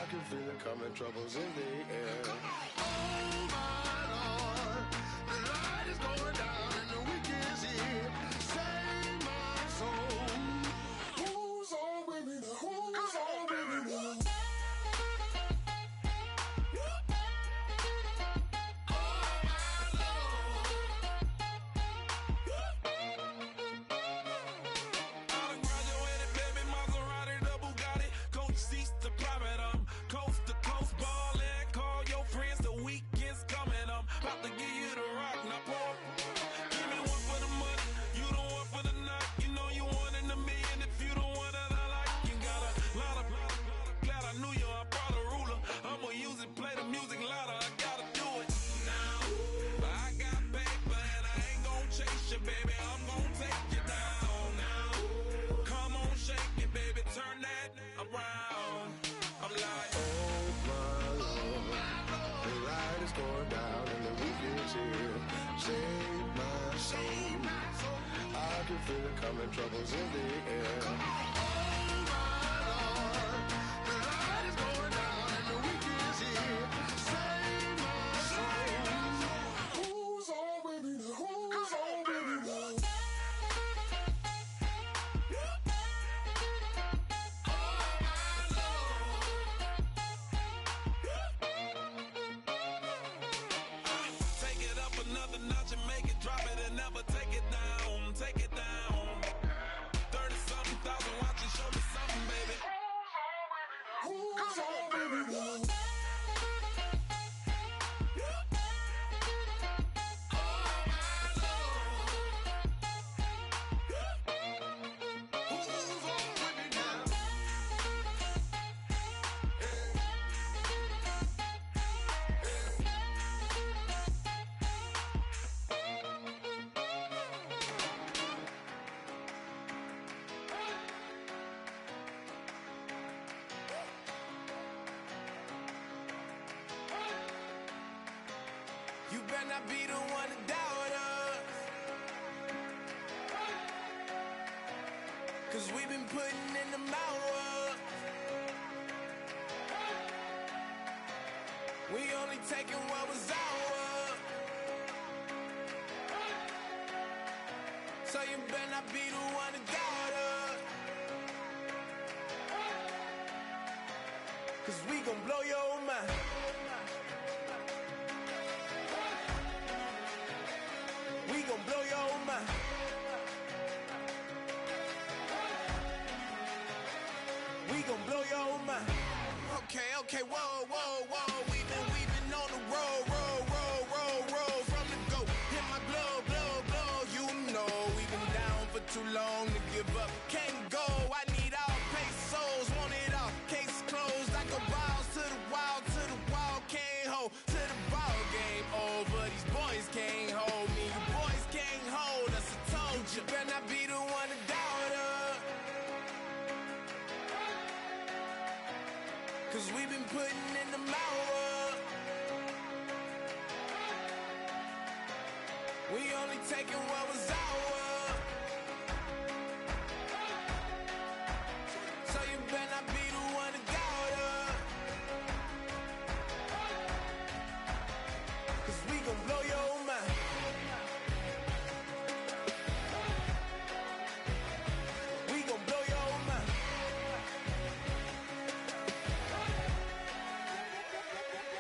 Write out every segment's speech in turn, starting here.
can feel it coming, troubles in the air. Oh my Lord, the light is going down and the week is here. Save my soul. Who's on with me now? Who's on with me now? Save my soul. I can feel it coming, troubles in the air. Oh my Lord, the light is going down and the week is here. Save my soul. Who's on with me now? Who's on with me now? Okay, whoa, we've been on the road from the go. Hit my blow, you know we've been down for too long to give up. Can't go, I need all pesos, want it all. Case closed, I go balls to the wall, can't hold to the ball game over. These boys can't hold me, you boys can't hold us. I told you, better not be the one to doubt us. 'Cause we've been putting in the hour. We only taking what was ours. So you better not be the one to doubt us. 'Cause we gon' blow your mind. We gon' blow your mind.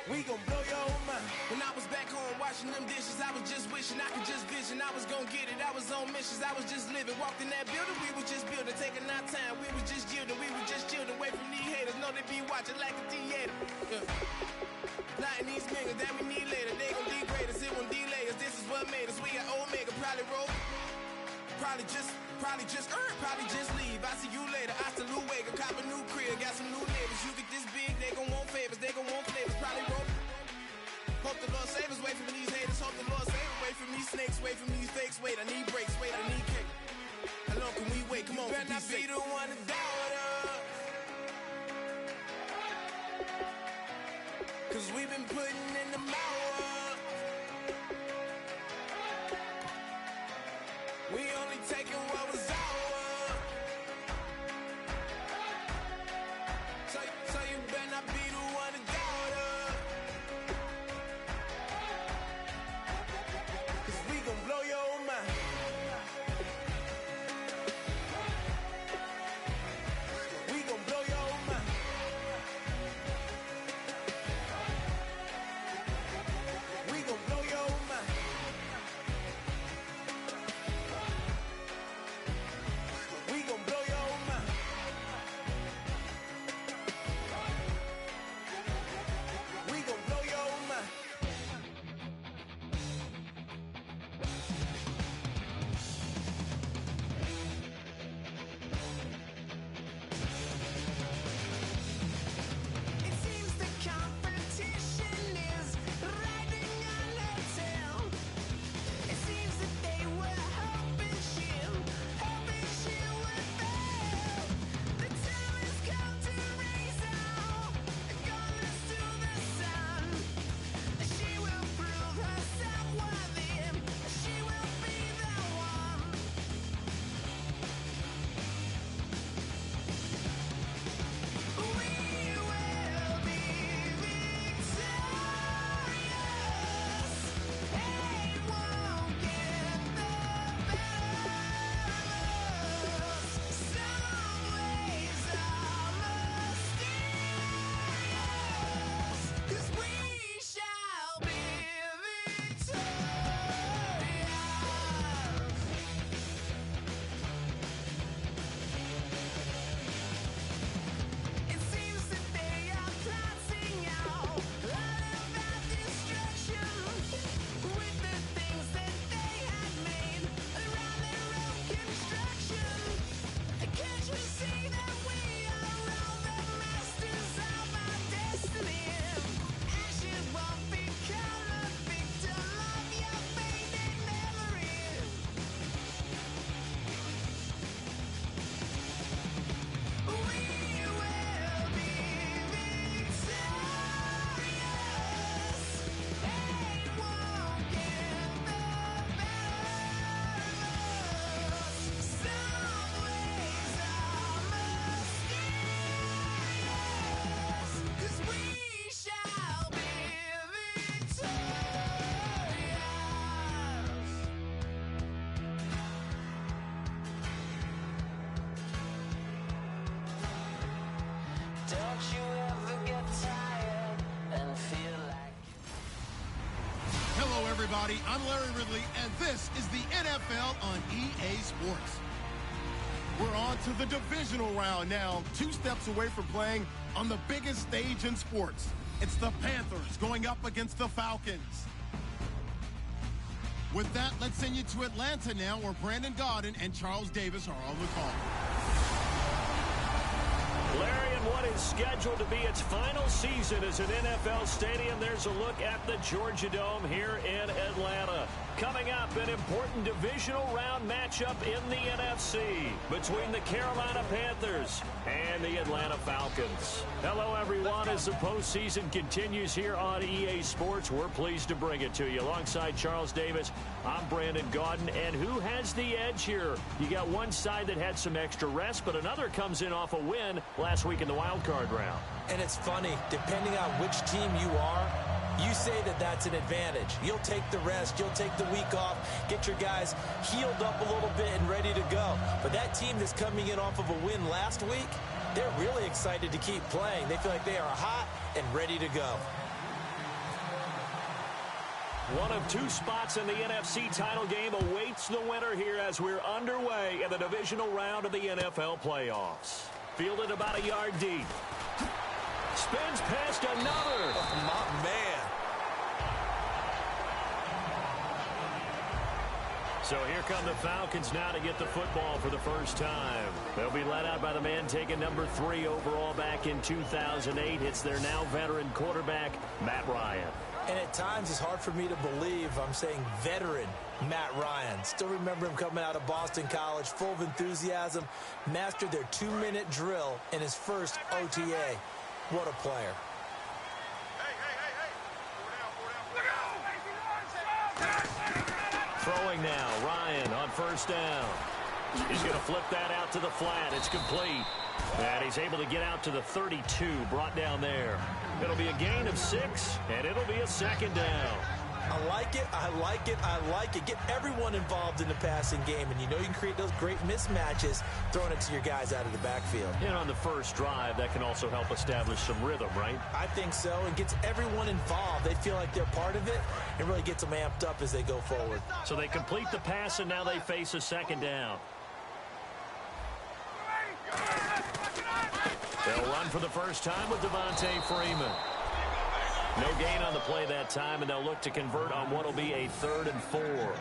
We gon' blow your mind. When I was back home washing them dishes, I was just wishing I could just vision. I was gon' get it, I was on missions, I was just living. Walked in that building, we was just building, taking our time. We was just yielding, we was just chilling. Away from these haters, know they be watching like a theater. Plotting these niggas that we need later. They gon' degrade us, it won't delay us. This is what made us. We got Omega, probably roll. Probably just leave. I see you later. I salute Wake. Cop a new crib. Got some new neighbors. You get this big, they gon' want favors. They gon' want flavors. Probably roll. Hope the Lord save us. Wait from these haters. Hope the Lord save us. Wait from these snakes. Wait from these fakes. Wait, I need breaks. Wait, I need cake. How long can we wait? Come on, better not be the one to doubt us. 'Cause we've been putting in the hour. We only taking what was ours. So you better not be the everybody. I'm Larry Ridley, and this is the NFL on EA Sports. We're on to the divisional round now, 2 steps away from playing on the biggest stage in sports. It's the Panthers going up against the Falcons. With that, let's send you to Atlanta now, where Brandon Gaudin and Charles Davis are on the call. Larry, in what is scheduled to be its final season as an NFL stadium, there's a look at the Georgia Dome here in Atlanta. Coming up, an important divisional round matchup in the NFC between the Carolina Panthers and the Atlanta Falcons. Hello, everyone. As the postseason continues here on EA Sports, we're pleased to bring it to you. Alongside Charles Davis, I'm Brandon Gaudin. And who has the edge here? You got one side that had some extra rest, but another comes in off a win last week in the wild card round. And it's funny, depending on which team you are, you say that that's an advantage. You'll take the rest, you'll take the week off, get your guys healed up a little bit and ready to go. But that team that's coming in off of a win last week, they're really excited to keep playing. They feel like they are hot and ready to go. One of 2 spots in the NFC title game awaits the winner here as we're underway in the divisional round of the NFL playoffs. Fielded about a yard deep. Spins past another. Oh, my man. So here come the Falcons now to get the football for the first time. They'll be led out by the man taking number 3 overall back in 2008. It's their now veteran quarterback, Matt Ryan. And at times it's hard for me to believe I'm saying veteran Matt Ryan. Still remember him coming out of Boston College, full of enthusiasm, mastered their 2-minute drill in his first OTA. What a player. Throwing now, Ryan on first down. He's going to flip that out to the flat. It's complete. And he's able to get out to the 32, brought down there. It'll be a gain of 6, and it'll be a second down. I like it, I like it, I like it. Get everyone involved in the passing game, and you know you can create those great mismatches throwing it to your guys out of the backfield. And on the first drive, that can also help establish some rhythm, right? I think so, and gets everyone involved. They feel like they're part of it, and really gets them amped up as they go forward. So they complete the pass, and now they face a second down. They'll run for the first time with Devontae Freeman. No gain on the play that time, and they'll look to convert on what will be a 3rd and 4.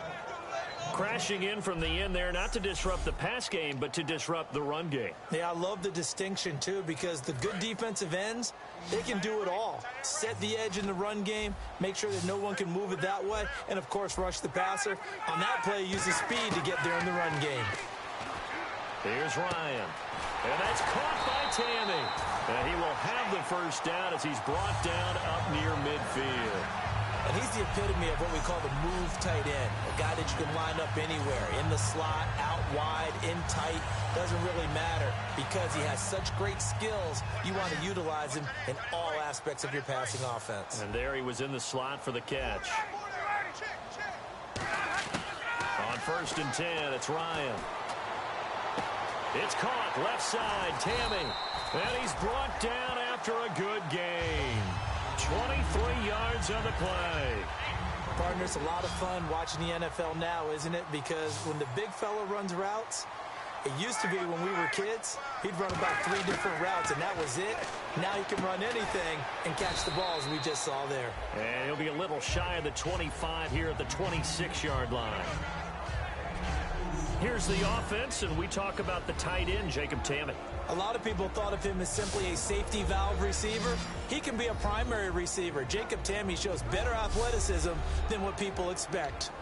Crashing in from the end there, not to disrupt the pass game, but to disrupt the run game. Yeah, I love the distinction, too, because the good defensive ends, they can do it all. Set the edge in the run game, make sure that no one can move it that way, and, of course, rush the passer. On that play, use the speed to get there in the run game. Here's Ryan. And that's caught by Tammy. And he will have the first down as he's brought down up near midfield. And he's the epitome of what we call the move tight end. A guy that you can line up anywhere. In the slot, out wide, in tight. Doesn't really matter because he has such great skills. You want to utilize him in all aspects of your passing offense. And there he was in the slot for the catch. On 1st and 10, it's Ryan. It's caught, left side, Tammy. And he's brought down after a good gain. 23 yards on the play. Partner, it's a lot of fun watching the NFL now, isn't it? Because when the big fella runs routes, it used to be when we were kids, he'd run about 3 different routes, and that was it. Now he can run anything and catch the balls we just saw there. And he'll be a little shy of the 25 here at the 26-yard line. Here's the offense, and we talk about the tight end, Jacob Tammy. A lot of people thought of him as simply a safety valve receiver. He can be a primary receiver. Jacob Tammy shows better athleticism than what people expect.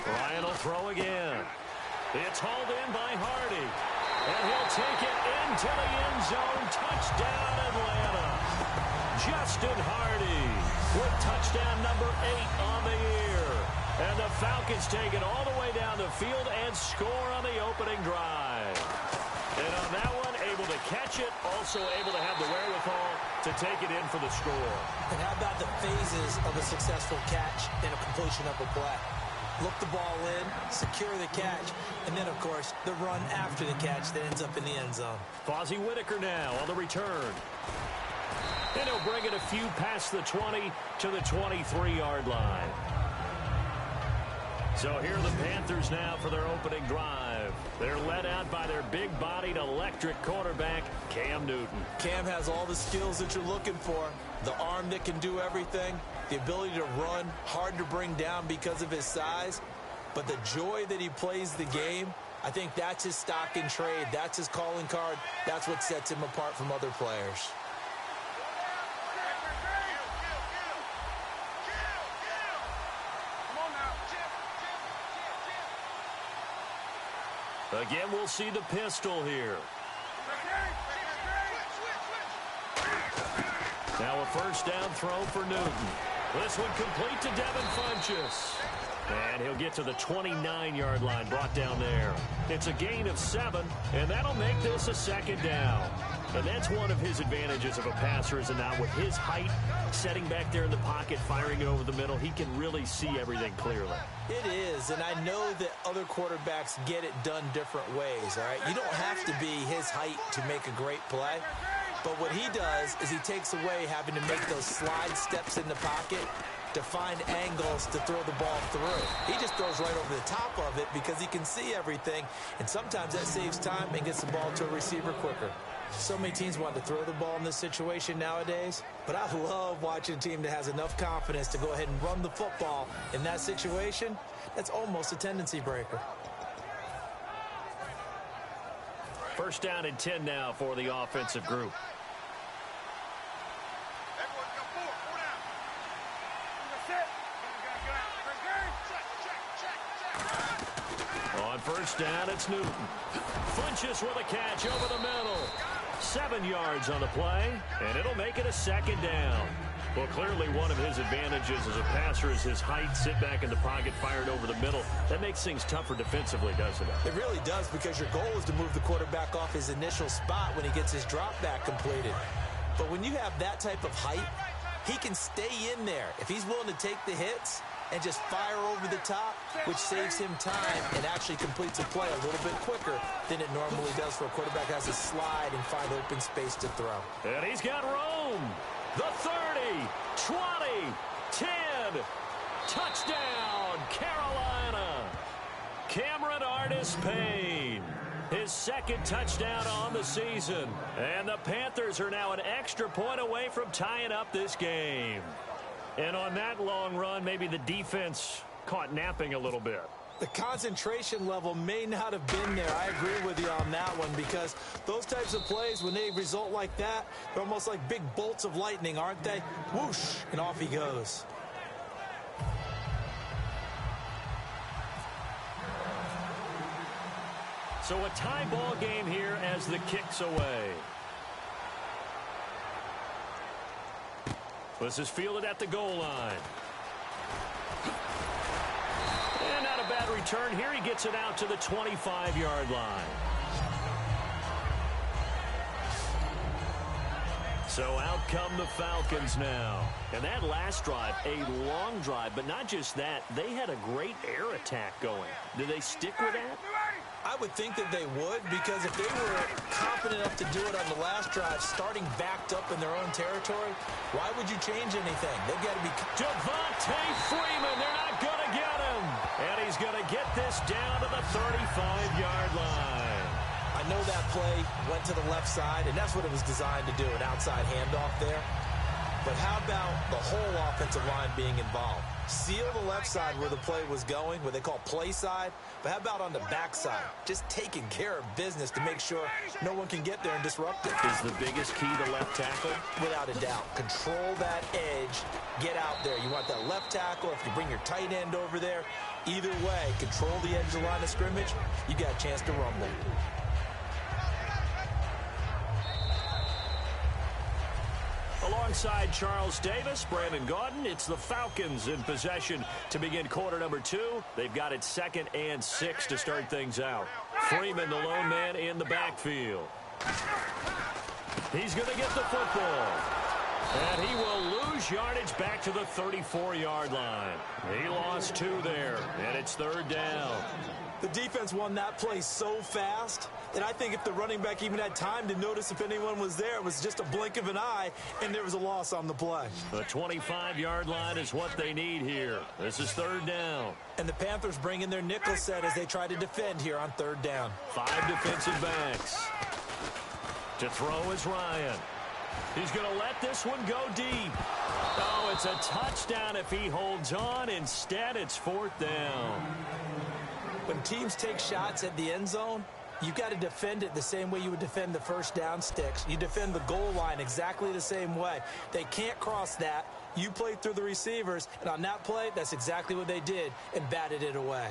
Ryan will throw again. It's hauled in by Hardy. And he'll take it into the end zone. Touchdown, Atlanta. Justin Hardy with touchdown number 8 on the year. And the Falcons take it all the way down the field and score on the opening drive. And on that one, able to catch it, also able to have the wherewithal to take it in for the score. And how about the phases of a successful catch and a completion of a play? look the ball in, secure the catch, and then, of course, the run after the catch that ends up in the end zone. Fozzie Whitaker now on the return. And he'll bring it a few past the 20 to the 23-yard line. So here are the Panthers now for their opening drive. They're led out by their big-bodied electric quarterback, Cam Newton. Cam has all the skills that you're looking for. The arm that can do everything, the ability to run, hard to bring down because of his size, but the joy that he plays the game, I think that's his stock in trade. That's his calling card. That's what sets him apart from other players. Again, we'll see the pistol here. Now a first down throw for Newton. This one complete to Devin Funchess. And he'll get to the 29-yard line, brought down there. It's a gain of 7, and that'll make this a second down. And that's one of his advantages of a passer, is now with his height, setting back there in the pocket, firing it over the middle, he can really see everything clearly. It is, and I know that other quarterbacks get it done different ways, all right? You don't have to be his height to make a great play. But what he does is he takes away having to make those slide steps in the pocket to find angles to throw the ball through. He just throws right over the top of it because he can see everything, and sometimes that saves time and gets the ball to a receiver quicker. So many teams want to throw the ball in this situation nowadays, but I love watching a team that has enough confidence to go ahead and run the football in that situation. That's almost a tendency breaker. First down and 10 now for the offensive group. On first down, it's Newton. Funchess with a catch over the middle. 7 yards on the play, and it'll make it a second down. Well, clearly one of his advantages as a passer is his height, sit back in the pocket, fired over the middle. That makes things tougher defensively, doesn't it? It really does, because your goal is to move the quarterback off his initial spot when he gets his drop back completed. But when you have that type of height, he can stay in there if he's willing to take the hits and just fire over the top, which saves him time and actually completes a play a little bit quicker than it normally does for a quarterback who has to slide and find open space to throw. And he's got room. The 30, 20, 10, touchdown, Carolina. Cameron Artis-Payne, his second touchdown on the season. And the Panthers are now an extra point away from tying up this game. And on that long run, maybe the defense caught napping a little bit. The concentration level may not have been there. I agree with you on that one, because those types of plays, when they result like that, they're almost like big bolts of lightning, aren't they? Whoosh, and off he goes. So a tie ball game here as the kick's away. This is fielded at the goal line. And not a bad return here. He gets it out to the 25-yard line. So out come the Falcons now. And that last drive, a long drive, but not just that. They had a great air attack going. Did they stick with that? I would think that they would, because if they were confident enough to do it on the last drive, starting backed up in their own territory, why would you change anything? They've got to be... Devontae Freeman, they're not going to get him. And he's going to get this down to the 35-yard line. I know that play went to the left side, and that's what it was designed to do, an outside handoff there. But how about the whole offensive line being involved? Seal the left side where the play was going, what they call play side. But how about on the back side? Just taking care of business to make sure no one can get there and disrupt it. Is the biggest key the left tackle? Without a doubt. Control that edge. Get out there. You want that left tackle. If you bring your tight end over there, either way, control the edge of the line of scrimmage, you got a chance to rumble. Alongside Charles Davis, Brandon Gaudin, it's the Falcons in possession to begin quarter number 2. They've got it 2nd and 6 to start things out. Freeman, the lone man in the backfield. He's going to get the football. And he will lose lose yardage back to the 34-yard line. He lost 2 there, and it's 3rd down. The defense won that play so fast that I think if the running back even had time to notice if anyone was there, it was just a blink of an eye, and there was a loss on the play. The 25-yard line is what they need here. This is 3rd down. And the Panthers bring in their nickel set as they try to defend here on 3rd down. 5 defensive backs. To throw is Ryan. He's going to let this one go deep. Oh, it's a touchdown if he holds on. Instead, it's 4th down. When teams take shots at the end zone, you've got to defend it the same way you would defend the first down sticks. You defend the goal line exactly the same way. They can't cross that. You play through the receivers, and on that play, that's exactly what they did and batted it away.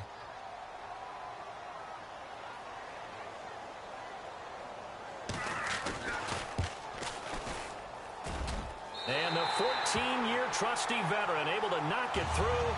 And the 14-year trusty veteran able to knock it through.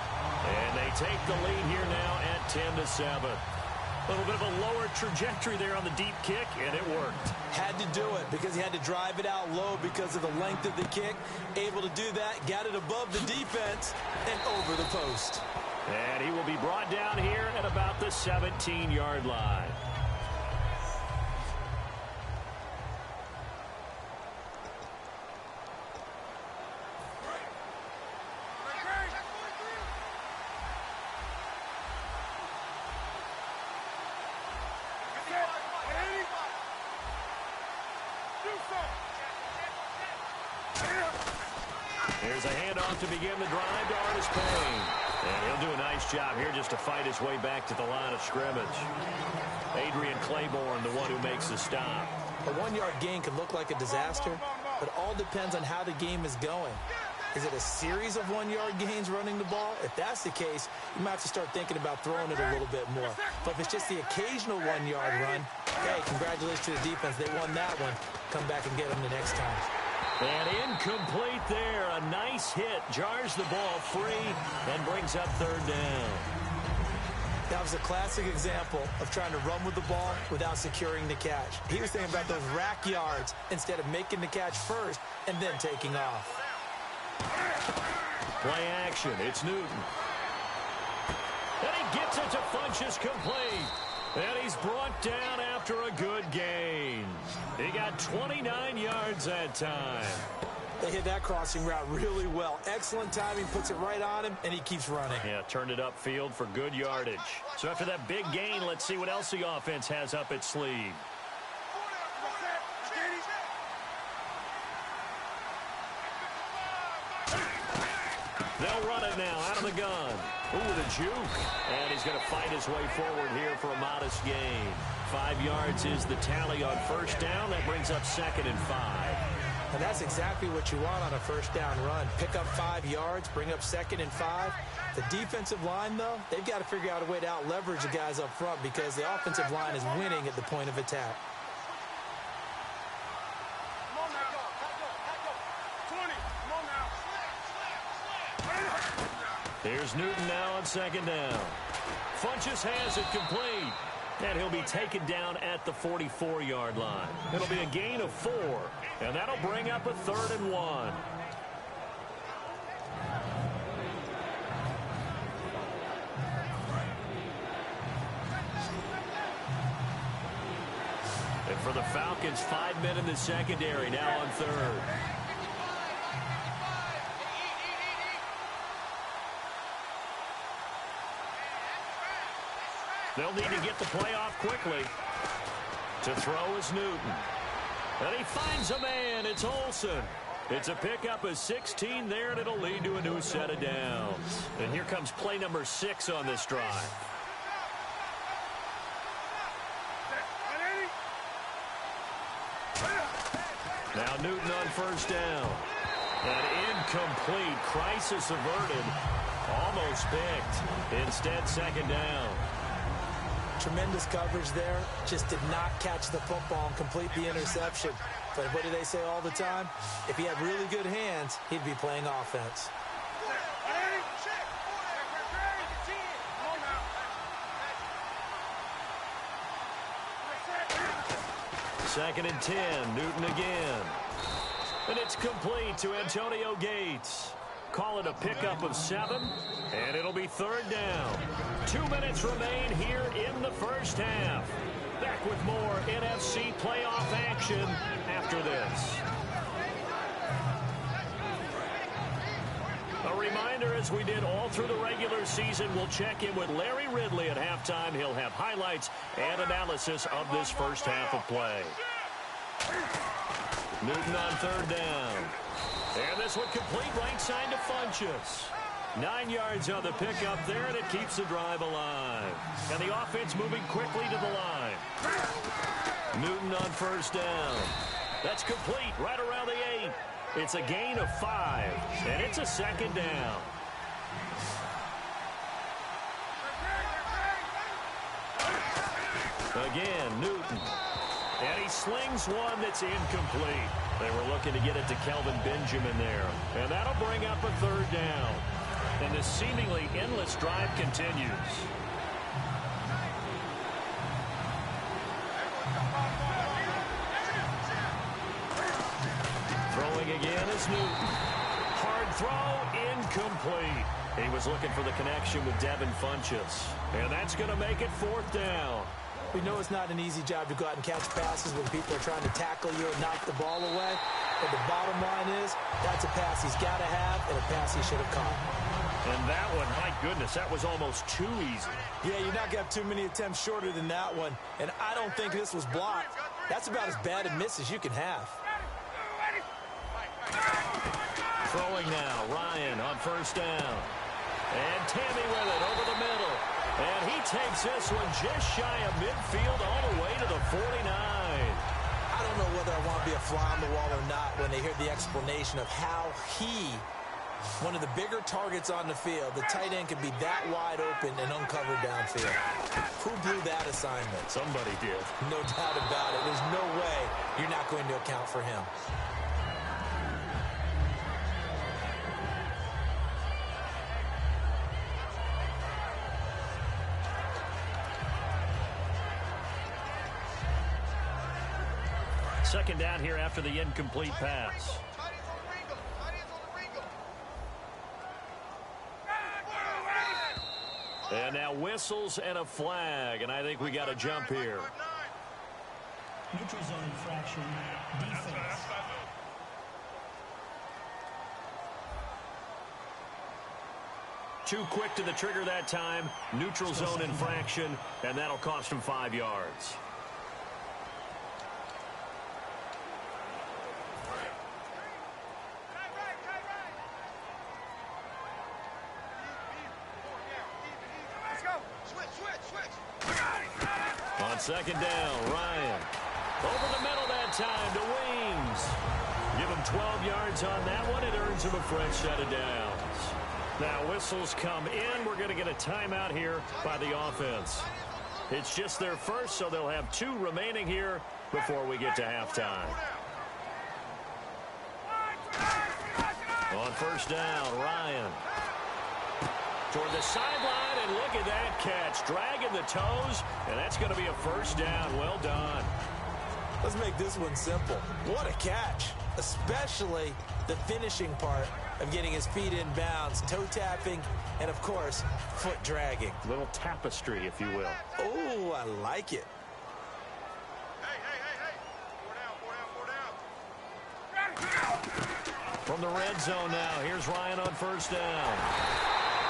And they take the lead here now at 10-7. A little bit of a lower trajectory there on the deep kick, and it worked. Had to do it because he had to drive it out low because of the length of the kick. Able to do that, got it above the defense and over the post. And he will be brought down here at about the 17-yard line. Here's a handoff to begin the drive to Artis Payne. And he'll do a nice job here just to fight his way back to the line of scrimmage. Adrian Claiborne, the one who makes the stop. A 1-yard gain could look like a disaster, but it all depends on how the game is going. Is it a series of 1-yard gains running the ball? If that's the case, you might have to start thinking about throwing it a little bit more. But if it's just the occasional 1-yard run, hey, congratulations to the defense. They won that one. Come back and get them the next time. And incomplete there. A nice hit. Jars the ball free and brings up 3rd down. That was a classic example of trying to run with the ball without securing the catch. He was thinking about those rack yards instead of making the catch first and then taking off. Play action. It's Newton. And he gets it to Funchess complete. And he's brought down after a good gain. He got 29 yards that time. They hit that crossing route really well. Excellent timing, puts it right on him, and he keeps running. Yeah, turned it upfield for good yardage. So after that big gain, let's see what else the offense has up its sleeve. They'll run it now out of the gun. Ooh, the juke. And he's going to fight his way forward here for a modest gain. 5 yards is the tally on 1st down. That brings up 2nd and 5. And that's exactly what you want on a 1st down run. Pick up 5 yards, bring up 2nd and 5. The defensive line, though, they've got to figure out a way to out-leverage the guys up front because the offensive line is winning at the point of attack. Here's Newton now on 2nd down. Funchess has it complete. And he'll be taken down at the 44-yard line. It'll be a gain of 4. And that'll bring up a 3rd and 1. And for the Falcons, 5 men in the secondary now on 3rd. They'll need to get the play off quickly. To throw is Newton. And he finds a man. It's Olsen. It's a pickup of 16 there, and it'll lead to a new set of downs. And here comes play number 6 on this drive. Now Newton on 1st down. And incomplete. Crisis averted. Almost picked. Instead, 2nd down. Tremendous coverage there. Just did not catch the football and complete the interception. But what do they say all the time? If he had really good hands, he'd be playing offense. 2nd and 10. Newton again. And it's complete to Antonio Gates. Call it a pickup of 7, and it'll be 3rd down. 2 minutes remain here in the first half. Back with more NFC playoff action after this. A reminder, as we did all through the regular season, we'll check in with Larry Ridley at halftime. He'll have highlights and analysis of this first half of play. Newton on 3rd down. And this one complete right side to Funchess. 9 yards on the pickup there, and it keeps the drive alive. And the offense moving quickly to the line. Newton on 1st down. That's complete right around the 8. It's a gain of 5, and it's a 2nd down. Again, Newton. And he slings one that's incomplete. They were looking to get it to Kelvin Benjamin there. And that'll bring up a 3rd down. And this seemingly endless drive continues. Throwing again is Newton. Hard throw, incomplete. He was looking for the connection with Devin Funchess. And that's going to make it 4th down. We know it's not an easy job to go out and catch passes when people are trying to tackle you and knock the ball away. But the bottom line is, that's a pass he's got to have and a pass he should have caught. And that one, my goodness, that was almost too easy. Yeah, you're not going to have too many attempts shorter than that one. And I don't think this was blocked. That's about as bad a miss as you can have. Throwing now, Ryan on 1st down. And Tammy with it over the middle. And he takes this one just shy of midfield all the way to the 49. I don't know whether I want to be a fly on the wall or not when they hear the explanation of how he, one of the bigger targets on the field, the tight end could be that wide open and uncovered downfield. Who blew that assignment? Somebody did. No doubt about it. There's no way you're not going to account for him. Second down here after the incomplete pass. And now whistles and a flag, and I think we got a jump here. Neutral zone infraction, defense. Too quick to the trigger that time. Neutral zone infraction, and that'll cost him 5 yards. On 2nd down, Ryan. Over the middle that time to Weems. Give him 12 yards on that one. It earns him a fresh set of downs. Now whistles come in. We're going to get a timeout here by the offense. It's just their first, so they'll have 2 remaining here before we get to halftime. On 1st down, Ryan. Toward the sideline, and look at that catch. Dragging the toes, and that's going to be a 1st down. Well done. Let's make this one simple. What a catch, especially the finishing part of getting his feet in bounds, toe tapping, and, of course, foot dragging. Little tapestry, if you will. Oh, I like it. From the red zone now, here's Ryan on 1st down.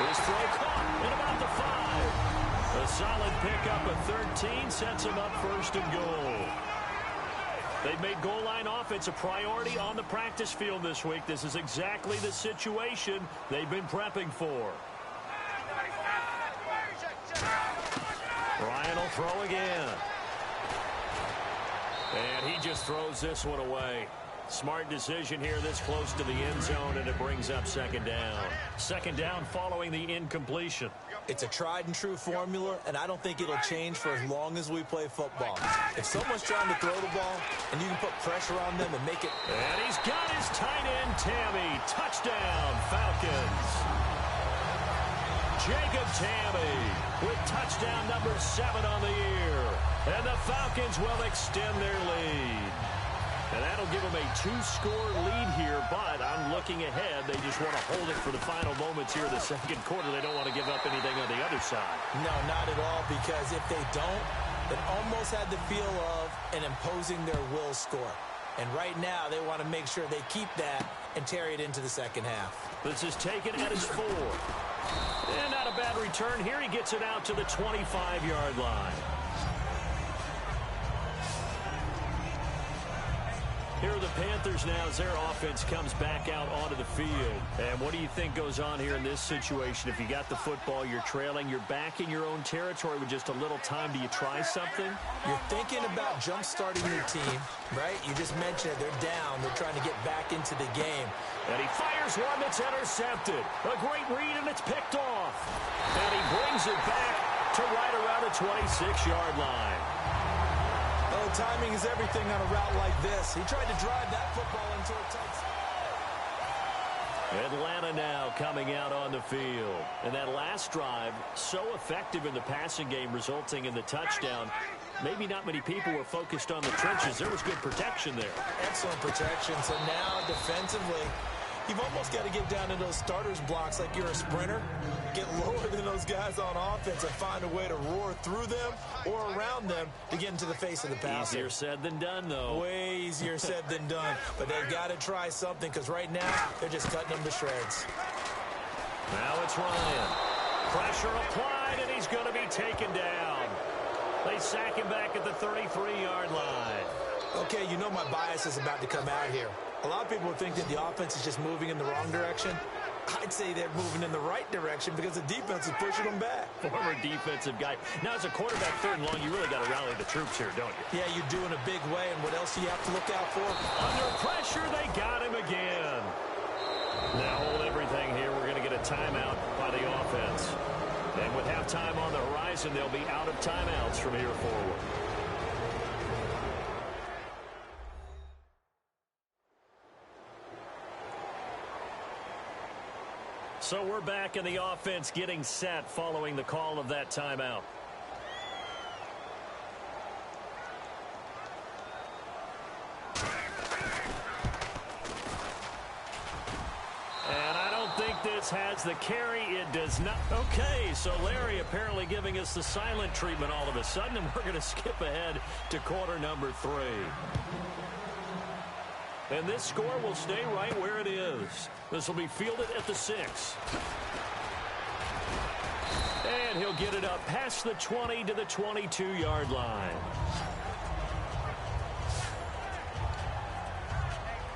His throw caught at about the 5. A solid pickup of 13 sets him up 1st and goal. They've made goal line offense a priority on the practice field this week. This is exactly the situation they've been prepping for. Ryan will throw again. And he just throws this one away. Smart decision here this close to the end zone, and it brings up 2nd down. 2nd down following the incompletion. It's a tried-and-true formula, and I don't think it'll change for as long as we play football. If someone's trying to throw the ball, and you can put pressure on them and make it... And he's got his tight end, Tammy. Touchdown, Falcons. Jacob Tammy with touchdown number 7 on the year. And the Falcons will extend their lead. And that'll give them a 2-score lead here, but I'm looking ahead. They just want to hold it for the final moments here in the second quarter. They don't want to give up anything on the other side. No, not at all, because if they don't, it almost had the feel of an imposing their will score. And right now, they want to make sure they keep that and carry it into the second half. This is taken at his 4. And not a bad return here. He gets it out to the 25-yard line. Here are the Panthers now as their offense comes back out onto the field. And what do you think goes on here in this situation? If you got the football, you're trailing, you're back in your own territory with just a little time. Do you try something? You're thinking about jump-starting your team, right? You just mentioned it. They're down. They're trying to get back into the game. And he fires one that's intercepted. A great read, and it's picked off. And he brings it back to right around the 26-yard line. Oh, timing is everything on a route like this. He tried to drive that football into a tight spot. Atlanta now coming out on the field. And that last drive, so effective in the passing game, resulting in the touchdown. Maybe not many people were focused on the trenches. There was good protection there. Excellent protection. So now, defensively, you've almost got to get down to those starters blocks like you're a sprinter. Get lower than those guys on offense and find a way to roar through them or around them to get into the face of the passer. Easier said than done, though. Way easier said than done. But they've got to try something, because right now they're just cutting them to shreds. Now it's Ryan. Pressure applied, and he's going to be taken down. They sack him back at the 33-yard line. Okay, you know my bias is about to come out here. A lot of people think that the offense is just moving in the wrong direction. I'd say they're moving in the right direction because the defense is pushing them back. Former defensive guy. Now, as a quarterback, 3rd and long, you really got to rally the troops here, don't you? Yeah, you do in a big way, and what else do you have to look out for? Under pressure, they got him again. Now hold everything here. We're going to get a timeout by the offense. And with halftime on the horizon, they'll be out of timeouts from here forward. So we're back in the offense getting set following the call of that timeout. And I don't think this has the carry. It does not. Okay, so Larry apparently giving us the silent treatment all of a sudden, and we're going to skip ahead to quarter number 3. And this score will stay right where it is. This will be fielded at the 6. And he'll get it up past the 20 to the 22-yard line.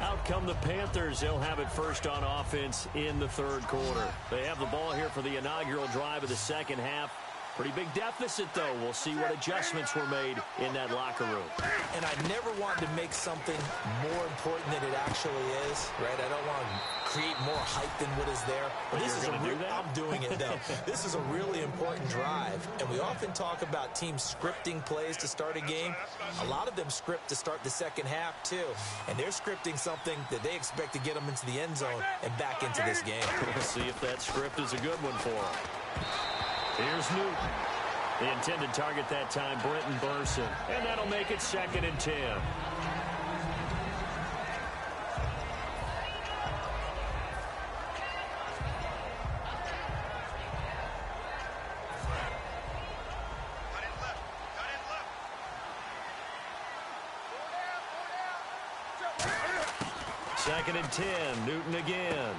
Out come the Panthers. They'll have it first on offense in the 3rd quarter. They have the ball here for the inaugural drive of the second half. Pretty big deficit, though. We'll see what adjustments were made in that locker room. And I never want to make something more important than it actually is, right? I don't want to create more hype than what is there. But this is I'm doing it, though. This is a really important drive. And we often talk about teams scripting plays to start a game. A lot of them script to start the second half, too. And they're scripting something that they expect to get them into the end zone and back into this game. We'll see if that script is a good one for them. Here's Newton. The intended target that time, Brenton Burson. And that'll make it 2nd and 10. Second and 10, Newton again.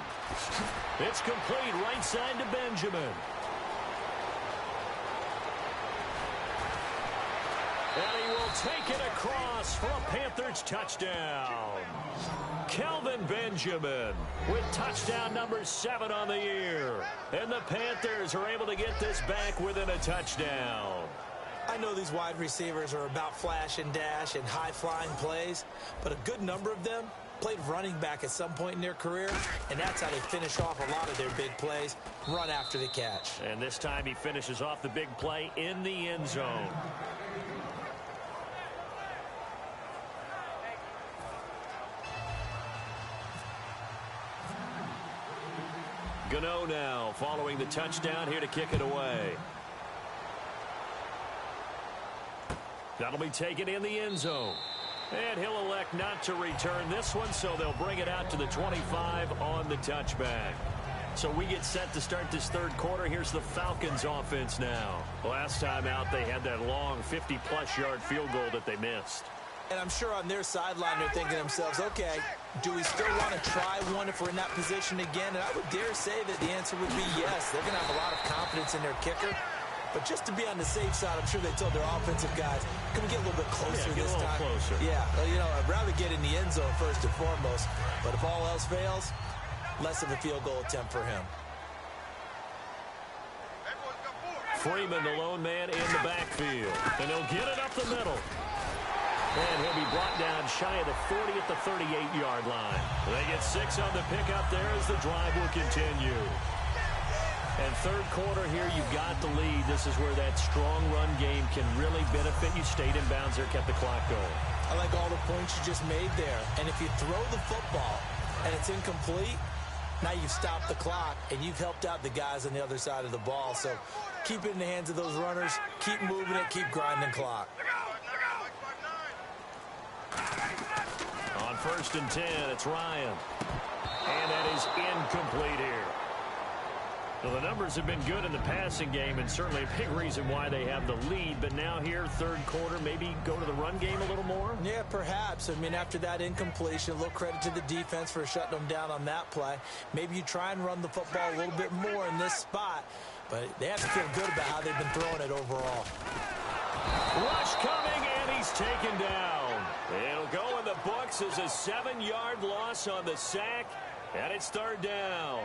It's complete, right side to Benjamin. And he will take it across for a Panthers touchdown. Kelvin Benjamin with touchdown number 7 on the year. And the Panthers are able to get this back within a touchdown. I know these wide receivers are about flash and dash and high-flying plays, but a good number of them played running back at some point in their career, and that's how they finish off a lot of their big plays, run after the catch. And this time he finishes off the big play in the end zone. Gano now following the touchdown here to kick it away. That'll be taken in the end zone. And he'll elect not to return this one, so they'll bring it out to the 25 on the touchback. So we get set to start this third quarter. Here's the Falcons offense now. Last time out, they had that long 50-plus yard field goal that they missed. And I'm sure on their sideline they're thinking to themselves, okay, do we still want to try one if we're in that position again? And I would dare say that the answer would be yes. They're going to have a lot of confidence in their kicker. But just to be on the safe side, I'm sure they told their offensive guys, can we get a little bit closer this time? Get a little closer. Yeah, well, you know, I'd rather get in the end zone first and foremost. But if all else fails, less of a field goal attempt for him. Freeman, the lone man in the backfield. And he'll get it up the middle. And he'll be brought down shy of the 40 at the 38-yard line. They get 6 on the pickup there as the drive will continue. And third quarter here, you've got the lead. This is where that strong run game can really benefit you. Stayed in bounds there, kept the clock going. I like all the points you just made there. And if you throw the football and it's incomplete, now you've stopped the clock and you've helped out the guys on the other side of the ball. So keep it in the hands of those runners. Keep moving it. Keep grinding clock. On 1st and 10, it's Ryan. And that is incomplete here. Well, the numbers have been good in the passing game and certainly a big reason why they have the lead. But now here, third quarter, maybe go to the run game a little more? Yeah, perhaps. I mean, after that incompletion, a little credit to the defense for shutting them down on that play. Maybe you try and run the football a little bit more in this spot. But they have to feel good about how they've been throwing it overall. Rush coming, and he's taken down. It'll go in the books as a 7-yard loss on the sack, and it's third down.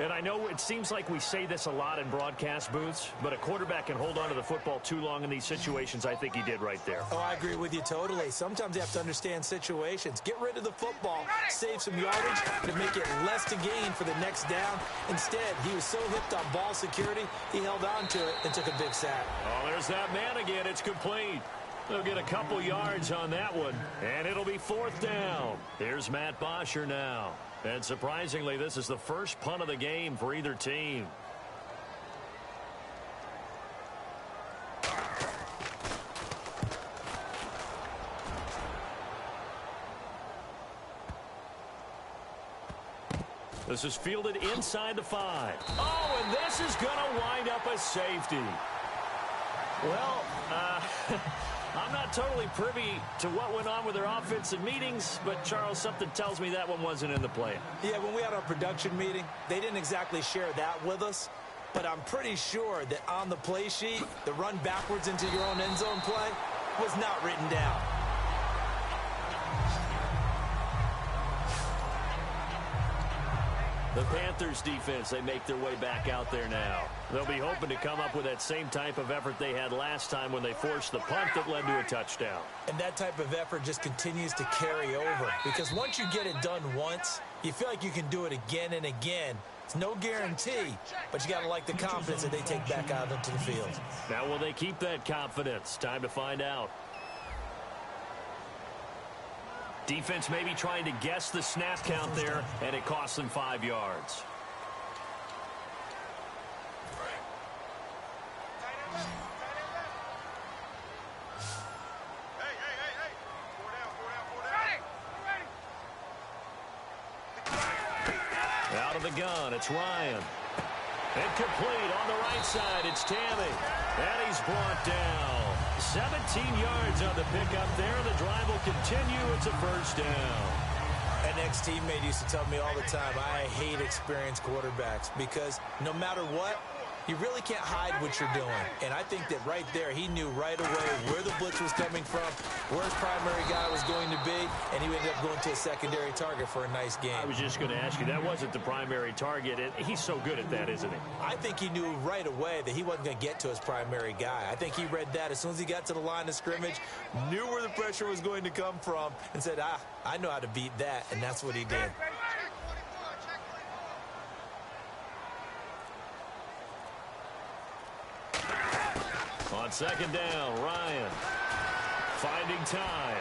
And I know it seems like we say this a lot in broadcast booths, but a quarterback can hold on to the football too long in these situations. I think he did right there. Oh, I agree with you totally. Sometimes you have to understand situations. Get rid of the football, save some yardage to make it less to gain for the next down. Instead, he was so hipped on ball security, he held on to it and took a big sack. Oh, there's that man again. It's complete. They'll get a couple yards on that one, and it'll be 4th down. Here's Matt Bosher now. And surprisingly, this is the first punt of the game for either team. This is fielded inside the 5. Oh, and this is going to wind up a safety. Well, I'm not totally privy to what went on with their offensive meetings, but, Charles, something tells me that one wasn't in the plan. Yeah, when we had our production meeting, they didn't exactly share that with us, but I'm pretty sure that on the play sheet, the run backwards into your own end zone play was not written down. The Panthers defense, they make their way back out there now. They'll be hoping to come up with that same type of effort they had last time when they forced the punt that led to a touchdown. And that type of effort just continues to carry over, because once you get it done once, you feel like you can do it again and again. It's no guarantee, but you got to like the confidence that they take back out into the field. Now, will they keep that confidence? Time to find out. Defense maybe trying to guess the snap count there, and it costs them 5 yards. Out of the gun, it's Ryan. Incomplete on the right side, it's Tammy. And he's brought down. 17 yards on the pickup there. The drive will continue. It's a first down. An ex-teammate used to tell me all the time, I hate experienced quarterbacks because no matter what, you really can't hide what you're doing. And I think that right there, he knew right away where the blitz was coming from, where his primary guy was going to be, and he ended up going to a secondary target for a nice game. I was just going to ask you, that wasn't the primary target. He's so good at that, isn't he? I think he knew right away that he wasn't going to get to his primary guy. I think he read that as soon as he got to the line of scrimmage, knew where the pressure was going to come from, and said, I know how to beat that, and that's what he did. On second down, Ryan finding time.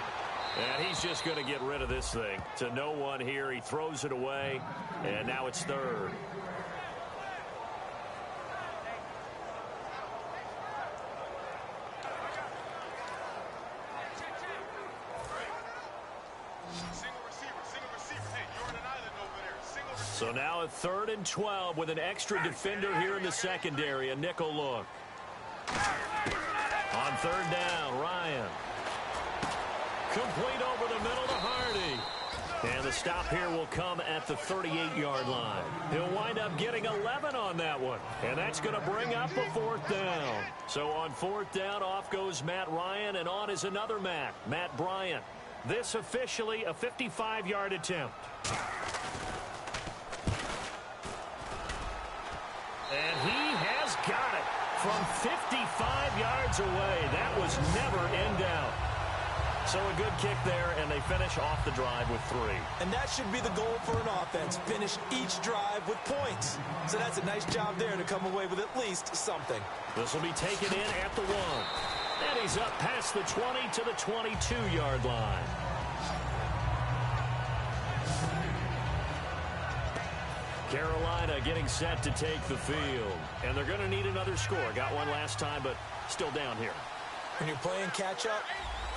And he's just going to get rid of this thing to no one here. He throws it away, and now it's third. So now a 3rd and 12 with an extra defender here in the secondary, a nickel look. On 3rd down, Ryan. Complete over the middle to Hardy. And the stop here will come at the 38-yard line. He'll wind up getting 11 on that one. And that's going to bring up a 4th down. So on 4th down, off goes Matt Ryan, and on is another Matt Bryant. This officially a 55-yard attempt. And he has got it from 55 yards away. That was never in doubt. So a good kick there, and they finish off the drive with 3. And that should be the goal for an offense. Finish each drive with points. So that's a nice job there to come away with at least something. This will be taken in at the 1. And he's up past the 20 to the 22-yard line. Carolina getting set to take the field. And they're going to need another score. Got one last time, but still down here. When you're playing catch-up,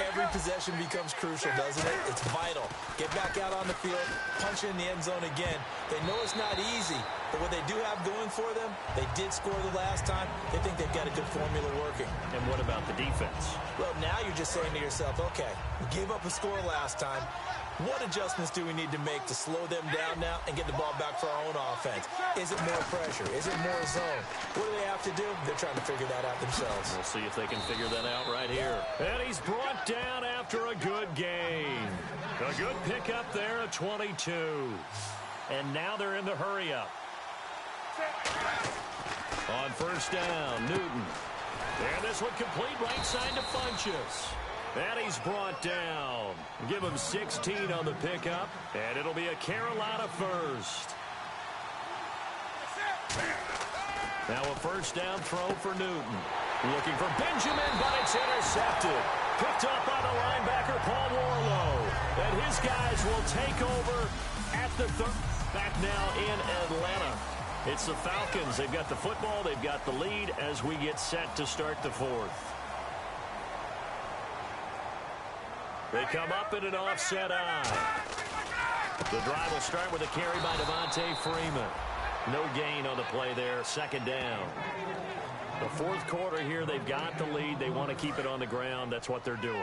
every possession becomes crucial, doesn't it? It's vital. Get back out on the field, punch in the end zone again. They know it's not easy, but what they do have going for them, they did score the last time. They think they've got a good formula working. And what about the defense? Well, now you're just saying to yourself, okay, we gave up a score last time. What adjustments do we need to make to slow them down now and get the ball back for our own offense? Is it more pressure? Is it more zone? What do they have to do? They're trying to figure that out themselves. We'll see if they can figure that out right here. And he's brought down after a good gain. A good pickup there at 22. And now they're in the hurry-up. On 1st down, Newton. And this one complete right side to Funchess. And he's brought down. Give him 16 on the pickup, and it'll be a Carolina 1st. Now a 1st down throw for Newton. Looking for Benjamin, but it's intercepted. Picked up by the linebacker, Paul Warlow. And his guys will take over at the 3rd. Back now in Atlanta. It's the Falcons. They've got the football. They've got the lead as we get set to start the 4th. They come up in an offset eye. The drive will start with a carry by Devontae Freeman. No gain on the play there. 2nd down. The 4th quarter here, they've got the lead. They want to keep it on the ground. That's what they're doing.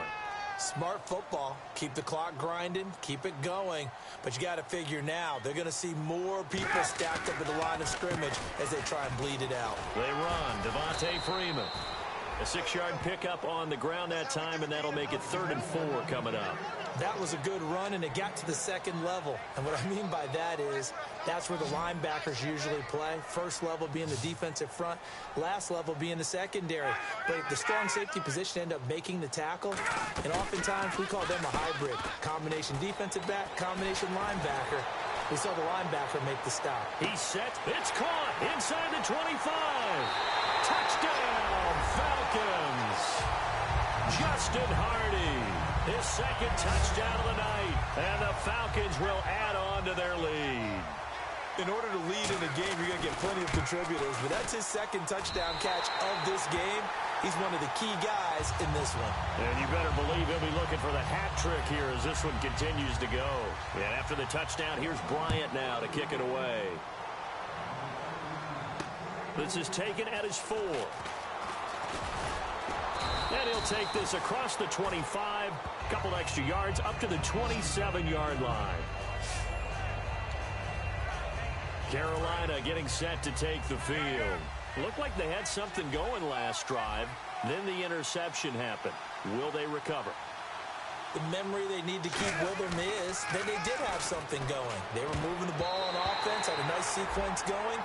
Smart football. Keep the clock grinding. Keep it going. But you got to figure now, they're going to see more people stacked up at the line of scrimmage as they try and bleed it out. They run. Devontae Freeman. A 6-yard pickup on the ground that time, and that'll make it 3rd and 4 coming up. That was a good run, and it got to the 2nd level. And what I mean by that is that's where the linebackers usually play. 1st level being the defensive front, last level being the secondary. But the strong safety position ended up making the tackle, and oftentimes we call them a hybrid. Combination defensive back, combination linebacker. We saw the linebacker make the stop. He's set. It's caught inside the 25. Touchdown, Falcons. Justin Hardy, his 2nd touchdown of the night. And the Falcons will add on to their lead. In order to lead in a game, you're going to get plenty of contributors, but that's his 2nd touchdown catch of this game. He's one of the key guys in this one. And you better believe he'll be looking for the hat trick here as this one continues to go. And after the touchdown, here's Bryant now to kick it away. This is taken at his 4. And he'll take this across the 25, couple extra yards, up to the 27-yard line. Carolina getting set to take the field. Looked like they had something going last drive. Then the interception happened. Will they recover? The memory they need to keep with them is that they did have something going. They were moving the ball on offense, had a nice sequence going.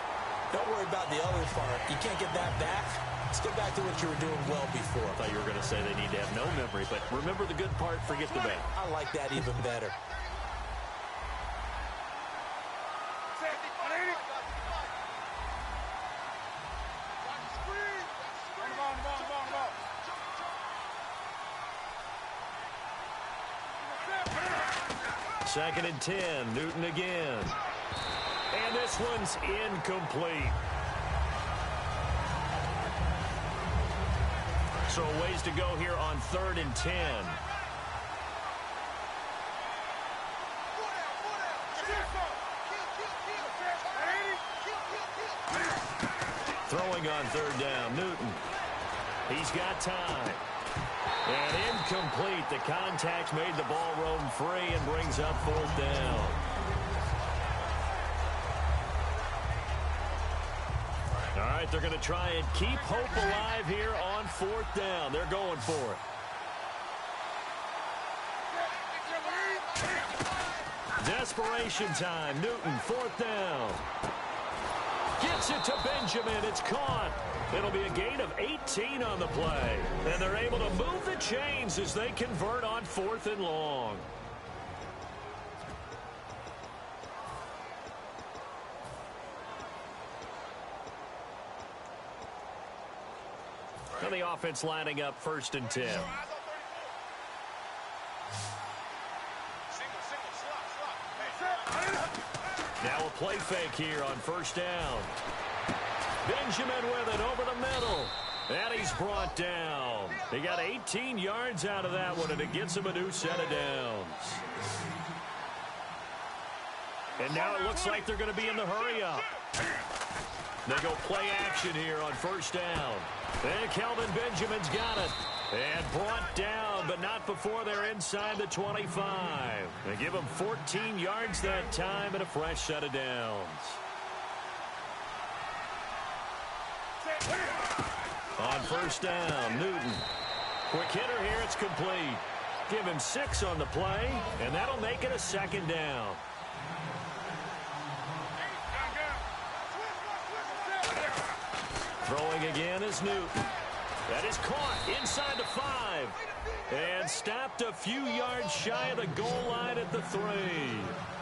Don't worry about the other part. You can't get that back. Let's get back to what you were doing well before. I thought you were going to say they need to have no memory, but remember the good part, forget the bad. I like that even better. Second and 10, Newton again. And this one's incomplete. So a ways to go here on 3rd and 10. Throwing on third down, Newton. He's got time. And incomplete. The contact made the ball roam free and brings up fourth down. All right, they're going to try and keep hope alive here on fourth down. They're going for it. Desperation time. Newton, fourth down. Gets it to Benjamin. It's caught. It'll be a gain of 18 on the play. And they're able to move the chains as they convert on fourth and long. And the offense lining up first and 10. Now a play fake here on first down. Benjamin with it over the middle. And he's brought down. He got 18 yards out of that one, and it gets him a new set of downs. And now it looks like they're going to be in the hurry-up. They go play action here on first down. And Kelvin Benjamin's got it. And brought down, but not before they're inside the 25. They give him 14 yards that time and a fresh set of downs. On first down, Newton. Quick hitter here, it's complete. Give him 6 on the play, and that'll make it a second down. Throwing again is Newton. That is caught inside the 5. And stopped a few yards shy of the goal line at the 3.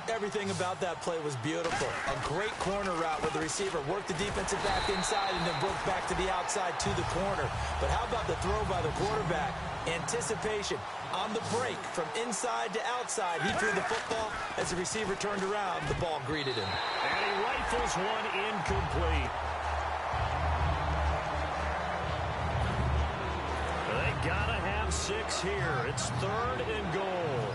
Everything about that play was beautiful. A great corner route where the receiver worked the defensive back inside and then broke back to the outside to the corner. But how about the throw by the quarterback? Anticipation on the break from inside to outside. He threw the football. As the receiver turned around, the ball greeted him. And he rifles one incomplete. They gotta have 6 here. It's third and goal.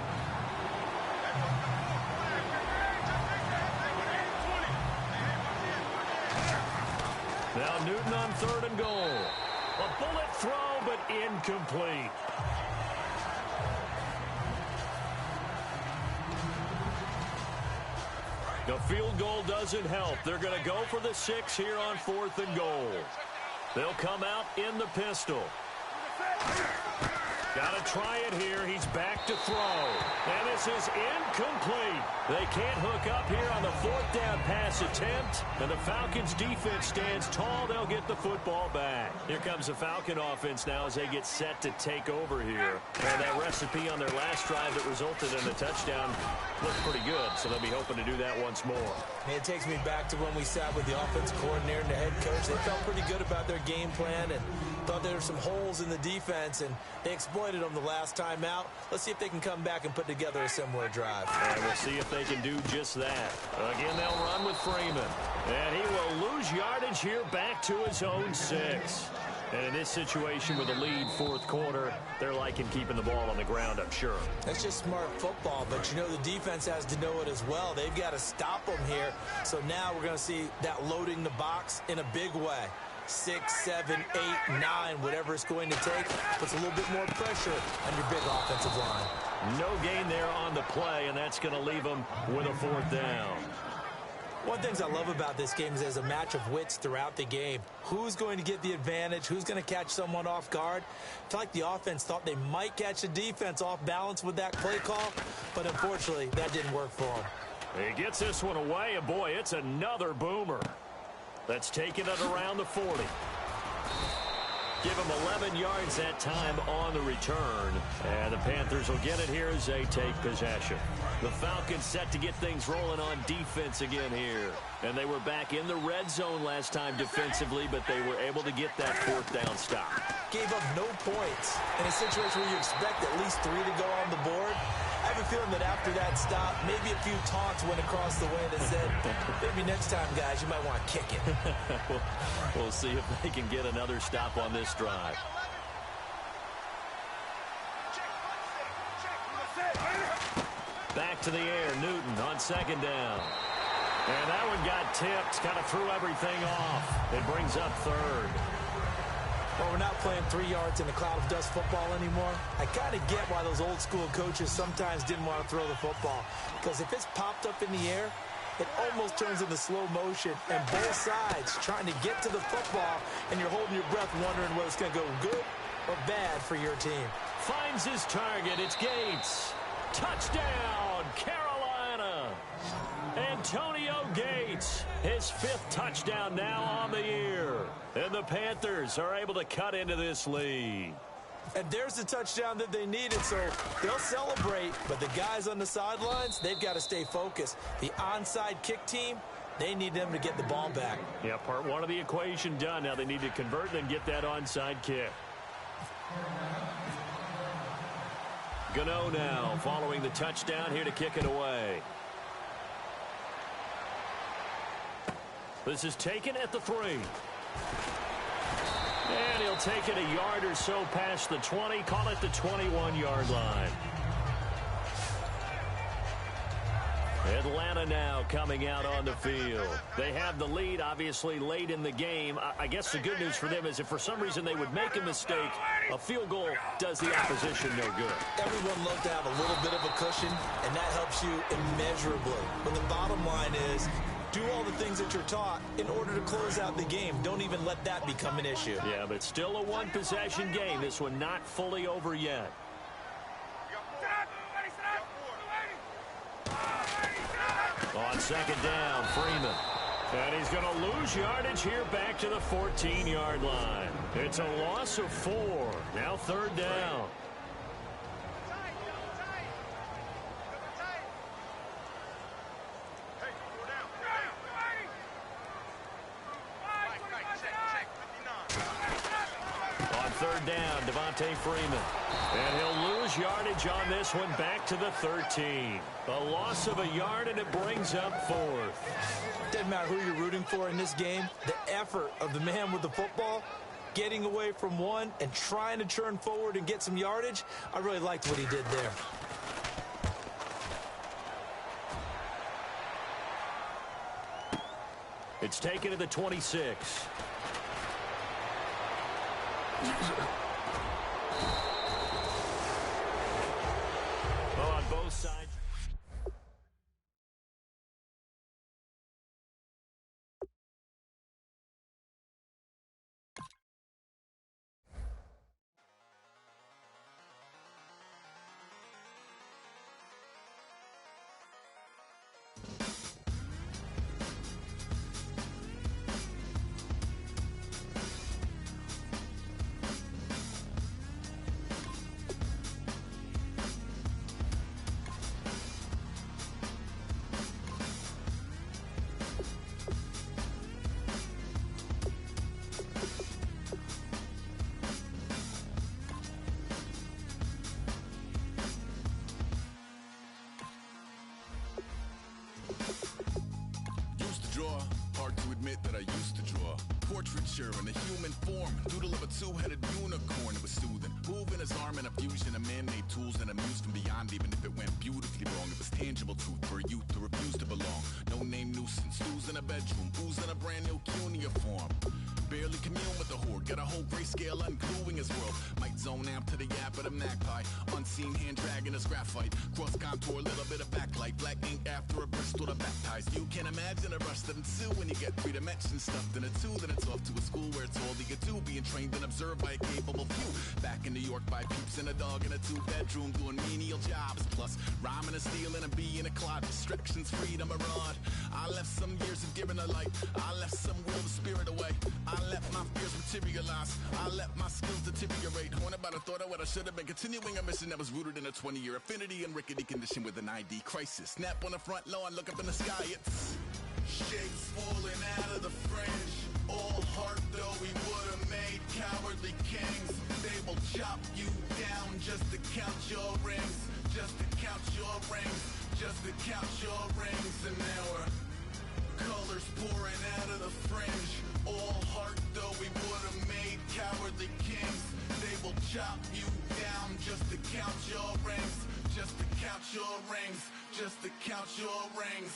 Now Newton on third and goal. A bullet throw, but incomplete. The field goal doesn't help. They're going to go for the 6 here on fourth and goal. They'll come out in the pistol. Got to try it here. He's back to throw. And this is incomplete. They can't hook up here on the fourth down pass attempt. And the Falcons defense stands tall. They'll get the football back. Here comes the Falcon offense now as they get set to take over here. And that recipe on their last drive that resulted in a touchdown looked pretty good. So they'll be hoping to do that once more. And it takes me back to when we sat with the offensive coordinator and the head coach. They felt pretty good about their game plan and thought there were some holes in the defense, and they exploited them the last time out. Let's see if they can come back and put together a similar drive. And we'll see if they can do just that. Again, they'll run with Freeman. And he will lose yardage here back to his own 6. And in this situation with a lead fourth quarter, they're liking keeping the ball on the ground, I'm sure. That's just smart football, but you know the defense has to know it as well. They've got to stop them here. So now we're going to see that loading the box in a big way. 6, 7, 8, 9, whatever it's going to take, puts a little bit more pressure on your big offensive line. No gain there on the play, and that's going to leave them with a fourth down. One of the things I love about this game is there's a match of wits throughout the game. Who's going to get the advantage? Who's going to catch someone off guard? I feel like the offense thought they might catch the defense off balance with that play call, but unfortunately, that didn't work for them. He gets this one away, and boy, it's another boomer. That's taking it around the 40. Give him 11 yards that time on the return. And the Panthers will get it here as they take possession. The Falcons set to get things rolling on defense again here. And they were back in the red zone last time defensively, but they were able to get that fourth down stop. Gave up no points in a situation where you expect at least 3 to go on the board. I have a feeling that after that stop, maybe a few taunts went across the way that said, maybe next time, guys, you might want to kick it. We'll see if they can get another stop on this drive. Back to the air, Newton on second down. And that one got tipped, kind of threw everything off. It brings up third. Well, we're not playing 3 yards in a cloud of dust football anymore. I kind of get why those old school coaches sometimes didn't want to throw the football. Because if it's popped up in the air, it almost turns into slow motion. And both sides trying to get to the football, and you're holding your breath wondering whether it's going to go good or bad for your team. Finds his target. It's Gates. Touchdown, Carolina. Antonio Gates, his 5th touchdown now on the year. And the Panthers are able to cut into this lead. And there's the touchdown that they needed, so they'll celebrate. But the guys on the sidelines, they've got to stay focused. The onside kick team, they need them to get the ball back. Yeah, part 1 of the equation done. Now they need to convert and then get that onside kick. Gano now following the touchdown here to kick it away. This is taken at the 3. And he'll take it a yard or so past the 20, call it the 21-yard line. Atlanta now coming out on the field. They have the lead, obviously, late in the game. I guess the good news for them is if for some reason they would make a mistake, a field goal does the opposition no good. Everyone loves to have a little bit of a cushion, and that helps you immeasurably. But the bottom line is, do all the things that you're taught in order to close out the game. Don't even let that become an issue. Yeah, but still a one-possession game. This one not fully over yet. On second down, Freeman. And he's going to lose yardage here back to the 14-yard line. It's a loss of 4. Now 3rd down. On 3rd down, Devontae Freeman. And he'll lose yardage on this one back to the 13. A loss of a yard, and it brings up 4th. Doesn't matter who you're rooting for in this game. The effort of the man with the football, getting away from one and trying to turn forward and get some yardage, I really liked what he did there. It's taken to the 26. On both sides. Hard to admit that I used to draw portraiture in a human form, doodle of a two-headed unicorn. It was soothing, moving his arm in a fusion of man-made tools and amused from beyond. Even if it went beautifully wrong, it was tangible truth for a youth who refused to belong. No name nuisance, stews in a bedroom, booze in a brand new cuneiform. Barely commune with the horde, got a whole grayscale ungluing his world. Might zone amp to the yap of the magpie, unseen hand dragging his graphite. Cross contour, little bit of backlight, black ink after a Bristol to baptize. You can imagine a rush that ensue when you get 3 dimensions stuffed in a 2. Then it's off to a school where it's all that you do, being trained and observed by a capable few. Back in New York by peeps and a dog in a 2-bedroom doing menial jobs. Plus rhyming and stealing and being a clod, distractions, freedom, a rod. I left some years of giving a light, I left some will of spirit away. I let my fears materialize, I let my skills deteriorate. Horn about a thought of what I should have been, continuing a mission that was rooted in a 20-year affinity and rickety condition with an ID crisis. Snap on the front lawn, look up in the sky, it's shapes falling out of the fringe. All heart though we would have made cowardly kings. They will chop you down just to count your rings, just to count your rings, just to count your rings. And now we're colors pouring out of the fringe. All heart though we would have made cowardly kings. They will chop you down just to count your rings, just to count your rings, just to count your rings.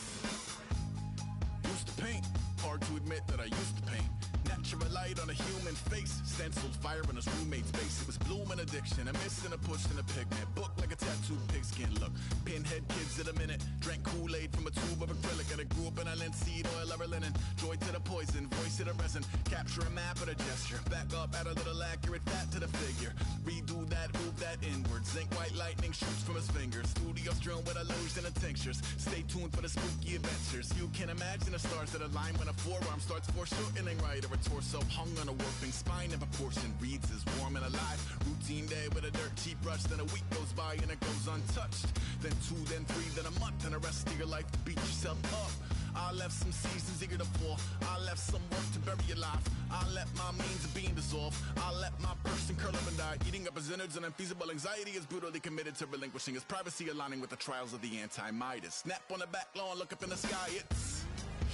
Used to paint, hard to admit that I used to paint. Natural light on a human face, stenciled fire in his roommate's face. It was blooming addiction, a miss and a push and a pigment. Book like a tattooed pigskin look. Pinhead kids in a minute, drank Kool-Aid from a tube of acrylic. And I grew up in a linseed oil ever linen. Joy to the poison, voice to the resin. Capture a map of a gesture. Back up, add a little accurate fat to the figure. Redo that, move that inward. Zinc white lightning shoots from his fingers. Studio strewn with a lotion and tinctures. Stay tuned for the spooky adventures. You can imagine the stars that align when a forearm starts foreshortening right, or a torso hung on a warping spine of a portion reads as warm and alive. Routine day with a dirt cheap brush, then a week goes by and it goes untouched. Then 2, then 3, then a month, and the rest of your life to beat yourself up. I left some seasons eager to fall. I left some work to bury your life. I let my means of being dissolve. I let my person curl up and die. Eating up his innards and unfeasible anxiety is brutally committed to relinquishing his privacy, aligning with the trials of the anti-Midas. Snap on the back lawn, look up in the sky, it's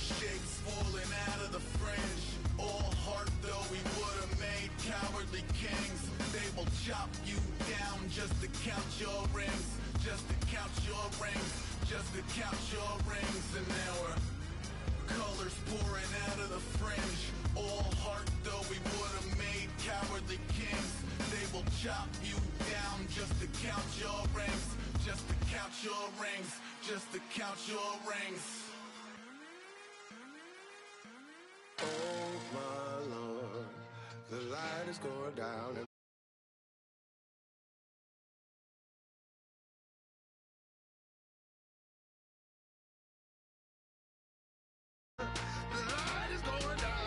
shapes falling out of the fringe. All heart though we would've made cowardly kings. They will chop you down just to count your rings. Just to count your rings. Just to count your rings. And now we're colors pouring out of the fringe. All heart though we would've made cowardly kings. They will chop you down just to count your rings. Just to count your rings. Just to count your rings. Oh my Lord, the light is going down. The light is going down.